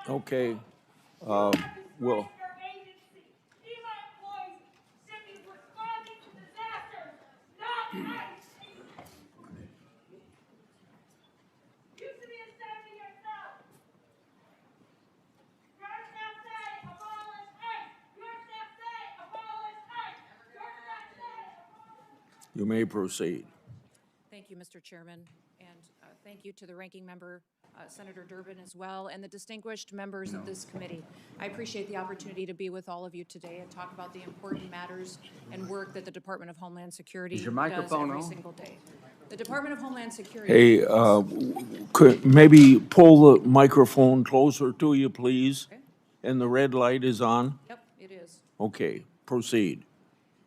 Okay, well, you may proceed. Thank you, Mr. Chairman, and thank you to the ranking member, Senator Durbin, as well, and the distinguished members of this committee. I appreciate the opportunity to be with all of you today and talk about the important matters and work that the Department of Homeland Security does every single day. The Department of Homeland Security. Hey, could maybe pull the microphone closer to you, please? Okay. And the red light is on? Yep, it is. Okay, proceed.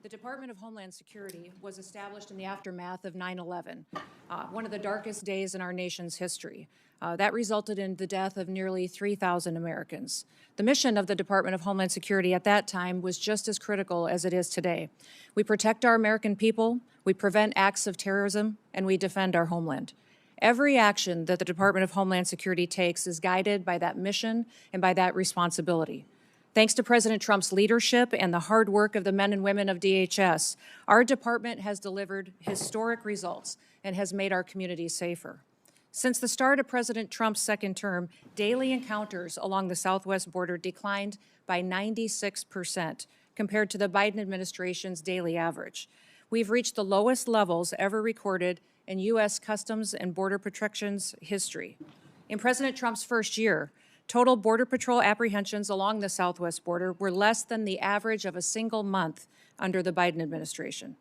The Department of Homeland Security was established in the aftermath of 9/11, one of the darkest days in our nation's history. That resulted in the death of nearly 3,000 Americans. The mission of the Department of Homeland Security at that time was just as critical as it is today. We protect our American people, we prevent acts of terrorism, and we defend our homeland. Every action that the Department of Homeland Security takes is guided by that mission and by that responsibility. Thanks to President Trump's leadership and the hard work of the men and women of DHS, our department has delivered historic results and has made our communities safer. Since the start of President Trump's second term, daily encounters along the southwest border declined by 96% compared to the Biden administration's daily average. We've reached the lowest levels ever recorded in U.S. Customs and Border Protection's history. In President Trump's first year, total Border Patrol apprehensions along the southwest border were less than the average of a single month under the Biden administration.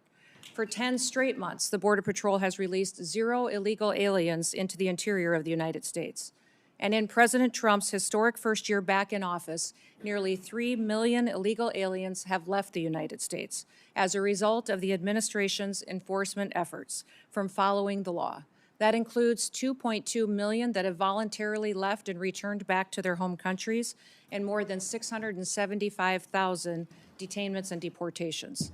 For 10 straight months, the Border Patrol has released 0 illegal aliens into the interior of the United States. And in President Trump's historic first year back in office, nearly 3 million illegal aliens have left the United States as a result of the administration's enforcement efforts from following the law. That includes 2.2 million that have voluntarily left and returned back to their home countries, and more than 675,000 detainments and deportations.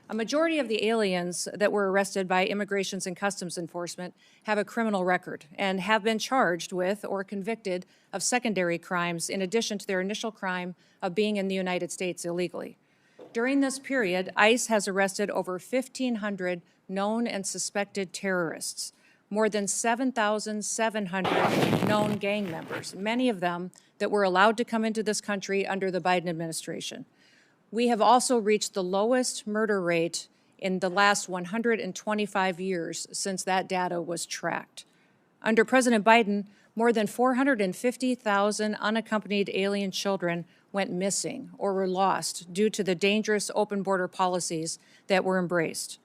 A majority of the aliens that were arrested by Immigrations and Customs Enforcement have a criminal record and have been charged with or convicted of secondary crimes in addition to their initial crime of being in the United States illegally. During this period, ICE has arrested over 1,500 known and suspected terrorists, more than 7,700 known gang members, many of them that were allowed to come into this country under the Biden administration. We have also reached the lowest murder rate in the last 125 years since that data was tracked. Under President Biden, more than 450,000 unaccompanied alien children went missing or were lost due to the dangerous open border policies that were embraced.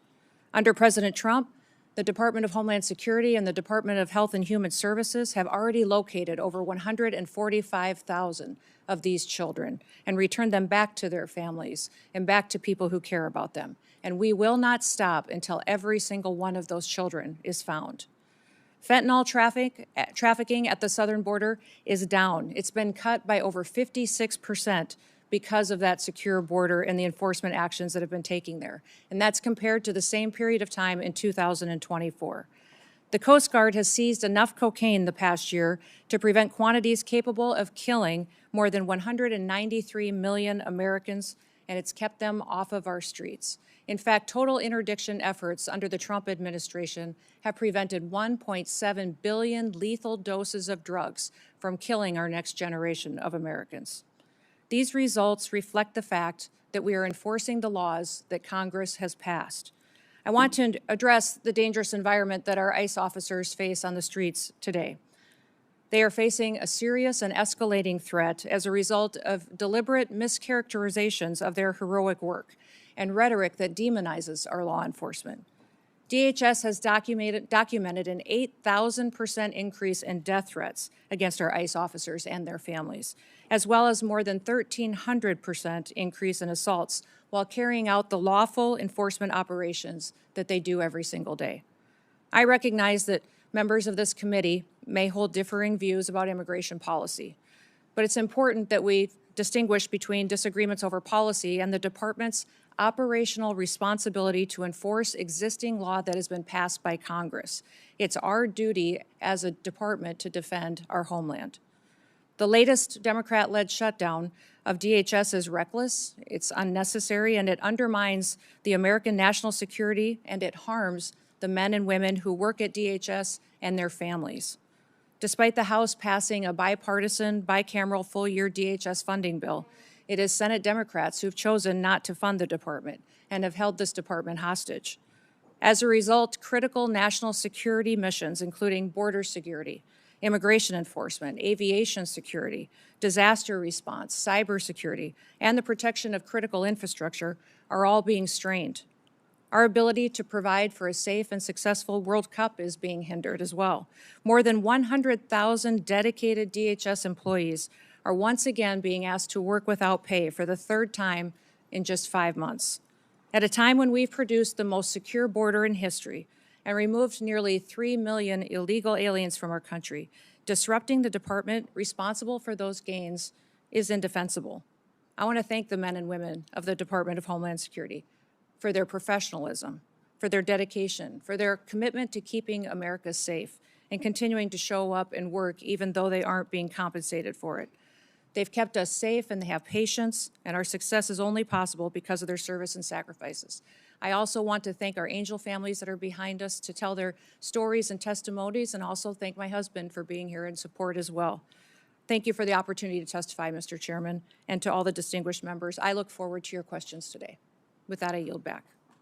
Under President Trump, the Department of Homeland Security and the Department of Health and Human Services have already located over 145,000 of these children and returned them back to their families and back to people who care about them. And we will not stop until every single one of those children is found. Fentanyl trafficking at the southern border is down. It's been cut by over 56% because of that secure border and the enforcement actions that have been taken there. And that's compared to the same period of time in 2024. The Coast Guard has seized enough cocaine the past year to prevent quantities capable of killing more than 193 million Americans, and it's kept them off of our streets. In fact, total interdiction efforts under the Trump administration have prevented 1.7 billion lethal doses of drugs from killing our next generation of Americans. These results reflect the fact that we are enforcing the laws that Congress has passed. I want to address the dangerous environment that our ICE officers face on the streets today. They are facing a serious and escalating threat as a result of deliberate mischaracterizations of their heroic work and rhetoric that demonizes our law enforcement. DHS has documented an 8,000% increase in death threats against our ICE officers and their families, as well as more than 1,300% increase in assaults while carrying out the lawful enforcement operations that they do every single day. I recognize that members of this committee may hold differing views about immigration policy, but it's important that we distinguish between disagreements over policy and the department's operational responsibility to enforce existing law that has been passed by Congress. It's our duty as a department to defend our homeland. The latest Democrat-led shutdown of DHS is reckless, it's unnecessary, and it undermines the American national security, and it harms the men and women who work at DHS and their families. Despite the House passing a bipartisan, bicameral full-year DHS funding bill, it is Senate Democrats who've chosen not to fund the department and have held this department hostage. As a result, critical national security missions, including border security, immigration enforcement, aviation security, disaster response, cybersecurity, and the protection of critical infrastructure are all being strained. Our ability to provide for a safe and successful World Cup is being hindered as well. More than 100,000 dedicated DHS employees are once again being asked to work without pay for the third time in just 5 months. At a time when we've produced the most secure border in history and removed nearly 3 million illegal aliens from our country, disrupting the department responsible for those gains is indefensible. I want to thank the men and women of the Department of Homeland Security for their professionalism, for their dedication, for their commitment to keeping America safe and continuing to show up and work even though they aren't being compensated for it. They've kept us safe and they have patience, and our success is only possible because of their service and sacrifices. I also want to thank our angel families that are behind us to tell their stories and testimonies, and also thank my husband for being here in support as well. Thank you for the opportunity to testify, Mr. Chairman, and to all the distinguished members. I look forward to your questions today. With that, I yield back.